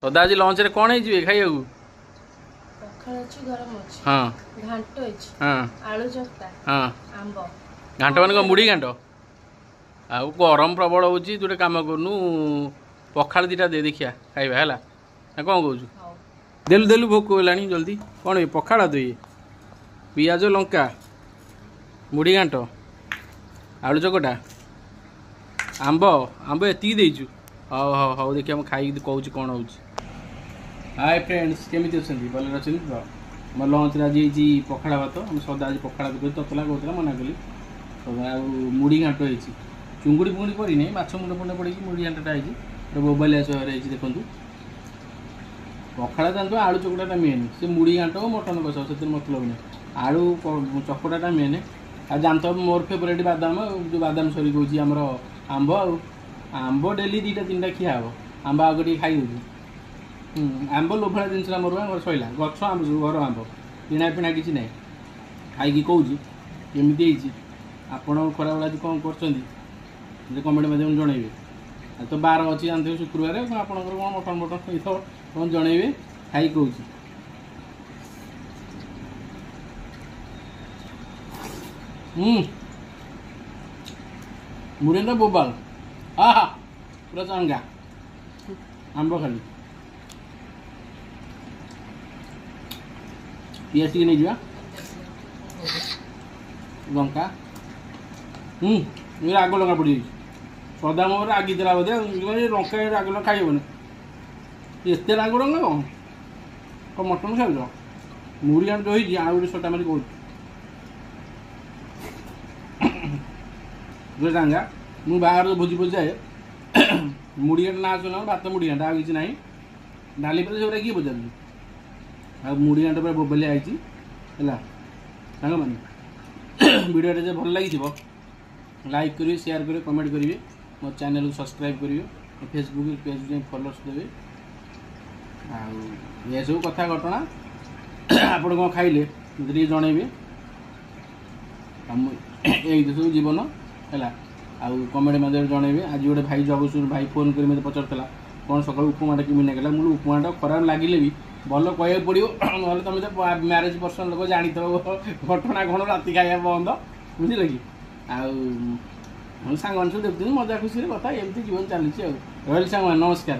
सदा आज लंच रे कौन है खाइया हाँ हाँ हाँ घाट मान मुड़ी घाट आउ गरम प्रबल हो तू कम करनु पखाड़ दीटा दे देखिया खाइबा है ना कौन कौच देलु देलु भोक होलानी जल्दी कौन ये पखाड़ दे पियाज लंका मुड़ी घाट आलू चकटा आंब आंब एति देचु हाँ हाँ हाँ देखिए खाई कौच कौन हो हाय फ्रेंड्स केमी अच्छा भल अच्छे तो आम लंच आज पखाड़ा भात आम सदा आज पखाड़ा भात ततला कहला मना कली सदा मुड़ी घाट हो चुंगुड़ी फुंगुड़ी पड़नी माछ मुंड फुंड पड़ी मुड़ी घाटा है मोबाइल सहर देखूँ पखाड़ा जानते आलू चकटा मेन से मुड़ी घाट मटन कषा से मतलब नहीं आलू चकटा मेन आ जानते मोर फेवरेट बादाम जो बादाम सरी कौन आमर आंब आंब डेली दीटा तीन खिया हे आंब आग टे खाई आंब लोभा जिनस मोर सैला गछ आंब सब घर आंब किणा पिणा किसी ना खाई कौच केमी आपण खरा बेला आज कौन कर कमेंट माध्यम जनइबे तो बार अच्छी जानते शुक्रवार आपंकर कौन मटन मटन कौन जनइबे खाई कौच मुड़ेटा बोबाल हाँ हाँ पूरा चंगा आंब खाली पियाज टी नहीं जा लंका राग लंका पड़ी सदा मोर रागी देला बोधे लंका राग लंका खाइबन एत राग लंका कौन मटन खाऊ मुड़ी आठ जो आउ सटा मारी कौन चांगा मु बाहर भोजी भोजी जाए मुड़ी घाट ना चुना भात मुड़ी घाट आगे ना डाली पर सब किए पचार आ मुड़ी घाट पूरा बोबलिया है सांग मैंने वीडियो भल लगी लाइक करेंगे शेयर करेंगे कमेंट करेंगे मो चैनल को सब्सक्राइब करेंगे फेसबुक पेज जो फॉलोअर्स देवे आ सब कथा घटना आप कौन खाइले मत जनइबे यही सब जीवन है आउ कमेंट मध्य जनइबे आज गोटे भाई जगतपुर भाई फोन कर मत पचारा कौन सका उपमाटा कि नागला मुझे उपमाटा खराब लगिले भी भल कह पड़ो ना तुम तो मैरेज पर्सन लोग जानी घटना कौन राति खाया बंद बुझे कि आउ सांग सब देखते मजा खुशी कथा एमती जीवन चली रही सांग नमस्कार।